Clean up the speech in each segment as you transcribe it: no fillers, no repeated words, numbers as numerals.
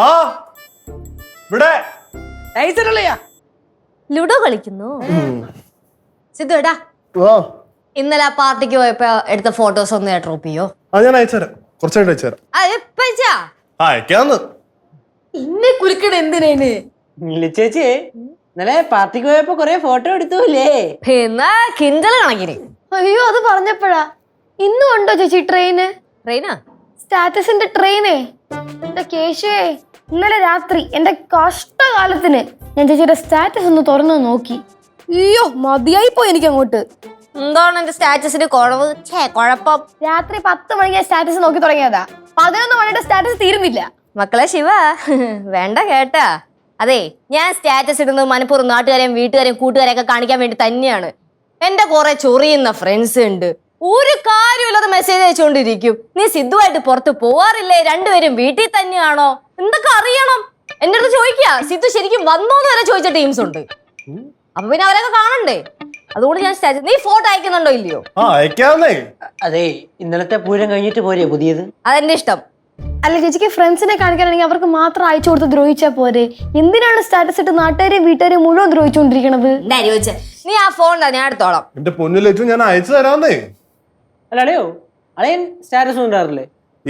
ആ ഇവിടെ ലുഡോ കളിക്കുന്നു. സിദ്ധു എടാ, ഇന്നലെ ആ പാർട്ടിക്ക് പോയപ്പോ എടുത്ത ഫോട്ടോസ് ഒന്ന് ഡ്രോപ്പ് ചെയ്യോ? ഞാൻ അയച്ചുതരാം, കുറച്ചായിട്ട് അയച്ചുതരാം. അയക്കാന്ന് ഇന്നെ കുലുക്കണ എന്തിനേന്? ചേച്ചി ഇന്നലെ പാർട്ടിക്ക് പോയപ്പോ കൊറേ ഫോട്ടോ എടുത്തൂല്ലേ? എന്നാ കിണ്ടൽ കണക്കിന്. അയ്യോ, അത് പറഞ്ഞപ്പോഴാ. ഇന്നും ഉണ്ടോ ചേച്ചി ട്രെയിന്? ട്രെയിനാ? സ്റ്റാറ്റസിന്റെ ട്രെയിനേ. എന്റെ കേശുവേ, ഇന്നലെ രാത്രി എന്റെ കഷ്ടകാലത്തിന് ഞാൻ ചേച്ചിയുടെ സ്റ്റാറ്റസ് ഒന്ന് തുറന്നു നോക്കി. അയ്യോ, മതിയായി പോയി എനിക്ക് അങ്ങോട്ട്. എന്താണ് എന്റെ സ്റ്റാറ്റസിന്റെ കുഴപ്പം? രാത്രി 10 മണിക്ക് സ്റ്റാറ്റസ് നോക്കി തുടങ്ങിയതാ. 11 മണിയുടെ സ്റ്റാറ്റസ് തീരുന്നില്ല. മക്കളെ ശിവ, വേണ്ട കേട്ടാ. അതെ, ഞാൻ സ്റ്റാറ്റസ് ഇടുന്നത് മനപ്പൂർവ്വം നാട്ടുകാരെയും വീട്ടുകാരെയും കൂട്ടുകാരെയൊക്കെ കാണിക്കാൻ വേണ്ടി തന്നെയാണ്. എന്റെ കുറെ ചൊറിയുന്ന ഫ്രണ്ട്സ് ഉണ്ട്, ഒരു കാര്യമില്ലാതെ മെസ്സേജ് അയച്ചുകൊണ്ടിരിക്കും. നീ സിദ്ധുവായിട്ട് പുറത്ത് പോവാറില്ലേ? രണ്ടുപേരും വീട്ടിൽ തന്നെയാണോ? എന്തൊക്കെ അറിയണം? എന്റെ അടുത്ത് ചോദിക്കുക. സിദ്ധു ശരിക്കും വന്നോന്ന് വരെ ചോദിച്ച ടീംസ് ഉണ്ട്. അപ്പൊ പിന്നെ അവരൊക്കെ കാണണ്ടേ? അതുകൊണ്ട് ഞാൻ സ്റ്റാറ്റസ്. നീ ഫോട്ടോ അയക്കുന്നുണ്ടോ ഇല്ലയോ? അയക്കാന്നേ. അതെ, ഇന്നലത്തെ പൂരം കഴിഞ്ഞിട്ട് പോരെ പുതിയത്? അതെന്റെ ഇഷ്ടം. അല്ല ചേച്ചിക്ക് ഫ്രണ്ട്സിനെ കാണിക്കാനാണെങ്കിൽ അവർക്ക് മാത്രം അയച്ചു കൊടുത്ത് ദ്രോഹിച്ചാ പോരെ. എന്തിനാണ് സ്റ്റാറ്റസ് ഇട്ട് നാട്ടുകാരെയും വീട്ടുകാരെയും മുഴുവൻ ദ്രോഹിച്ചുകൊണ്ടിരിക്കണത്? നീ ആ ഫോൺ ഞാൻ എടുത്തോളാം. എന്റെ പൊന്നിലേച്ചു ഞാൻ അയച്ചു തരാന്നേ. അല്ല അളയോ, അളയൻ സ്റ്റാറ്റസ് ഉണ്ടാറില്ലേ?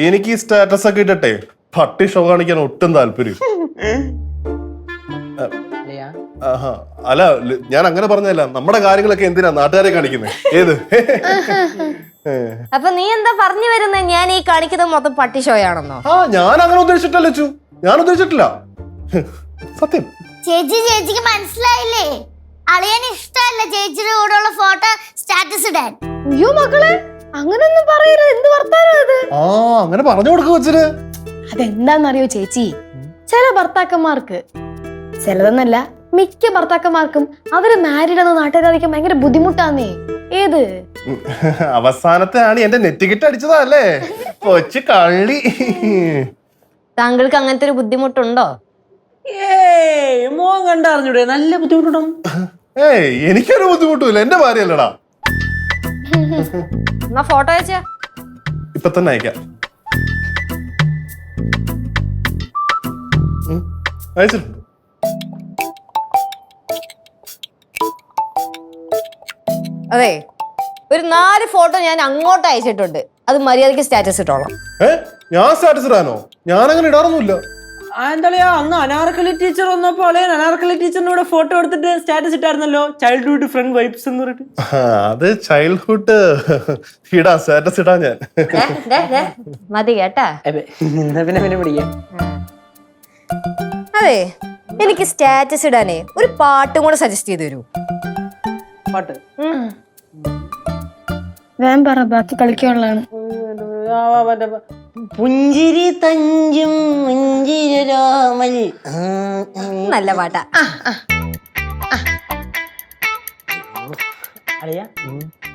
എനിക്ക് ഈ സ്റ്റാറ്റസ് ഒക്കെ ഇട്ടട്ടെ പട്ടി ഷോ കാണിക്കാൻ ഒട്ടും താല്പര്യം. അല്ല, ഞാൻ അങ്ങനെ പറഞ്ഞല്ല. നമ്മുടെ കാര്യങ്ങളൊക്കെ എന്തിനാ നാട്ടുകാരെ കാണിക്കുന്നത്? ഏത്? അപ്പൊ നീ എന്താ പറഞ്ഞു വരുന്നത്? ഞാൻ ഈ കാണിക്കുന്നത് മൊത്തം പട്ടി ഷോയാണെന്നോ? ഞാൻ അങ്ങനെ ഉദ്ദേശിച്ചിട്ടല്ല ലച്ചു, ഞാൻ ഉദ്ദേശിച്ചിട്ടില്ല, സത്യം. ചേച്ചിക്ക് മനസ്സിലായില്ലേ? അളിയന് ഇഷ്ടമല്ല ചേച്ചിയുടെ കൂടെയുള്ള ഫോട്ടോ സ്റ്റാറ്റസ് ഇടാൻ. അയ്യോ മക്കളെ, അങ്ങനൊന്നും പറയരുത്. എന്ത് വർത്താനം ഇത്? അങ്ങനെ പറഞ്ഞു കൊടുക്കുക വെച്ചിട്ട്. അതെന്താന്നറിയോ ചേച്ചി, ചില ഭർത്താക്കന്മാർക്ക്, ചിലതെന്നല്ല മിക്ക ഭർത്താക്കന്മാർക്കും അവര് മാരീഡ് എന്ന നാട്ടുകാരിക്കാൻ ഭയങ്കര ബുദ്ധിമുട്ടാന്നേ. ഏത് അവസാനത്തെ ആണ് എന്റെ നെറ്റിക്കിട്ട് അടിച്ചതല്ലേ കൊച്ചു കള്ളി. താങ്കൾക്ക് അങ്ങനത്തെ ഒരു ബുദ്ധിമുട്ടുണ്ടോ? മോൻ കണ്ടറിഞ്ഞൂടെ? നല്ല ബുദ്ധിമുട്ടുണ്ടോ? എനിക്കൊരു ബുദ്ധിമുട്ടില്ല, എന്റെ ഭാര്യയല്ലടാ. എന്നാ ഫോട്ടോ അയച്ചാ ഇപ്പൊ തന്നെ അയക്കാം. അയച്ചിട്ടുണ്ട്. അതെ, ഒരു 4 ഫോട്ടോ ഞാൻ അങ്ങോട്ട് അയച്ചിട്ടുണ്ട്. അത് മര്യാദക്ക് സ്റ്റാറ്റസ് ഇട്ടോളാം. ഞാൻ സ്റ്റാറ്റസ് ഇടാനോ? ഞാൻ അങ്ങനെ ഇടാറൊന്നുമില്ല. എന്താ അന്ന് അനാർക്കലി ടീച്ചർ വന്നപ്പോ അളയൻ അനാർക്കലി ടീച്ചറിനോട് ഫോട്ടോ എടുത്തിട്ട് സ്റ്റാറ്റസ് ഇട്ടായിരുന്നല്ലോ, ചൈൽഡ്ഹുഡ് ഫ്രണ്ട് വൈബ്സ് എന്ന് പറഞ്ഞിട്ട്. അത് ചൈൽഡ്ഹുഡ് ഇടാ, സ്റ്റാറ്റസ് ഇടാ ഞാൻ. മതി കേട്ടാ. പിന്നെ പിടിക്കാം. അതെ, എനിക്ക് സ്റ്റാറ്റസ് ഇടാനേ ഒരു പാട്ടും കൂടെ സജസ്റ്റ് ചെയ്ത് തരൂ. പാട്ട് വേം പറ, ബാക്കി കളിക്കാനുള്ളതാണ്. പുഞ്ചിരി തഞ്ചും പുഞ്ചിരി രാമൽ. നല്ല പാട്ടാ.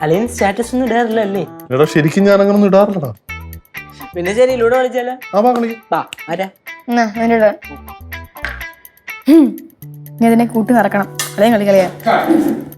അളിയൻ സ്റ്റാറ്റസ് ഒന്നും ഇടാറില്ല അല്ലേ? എടാ ശരിക്കും ഞാൻ അങ്ങനെ ഒന്നും ഇടാറില്ലടാ. പിന്നെ ശരി, ലൂഡോ കളിച്ചാലോ? ഞാൻ ഇതിനെ കൂട്ടി നടക്കണം. കളിയാ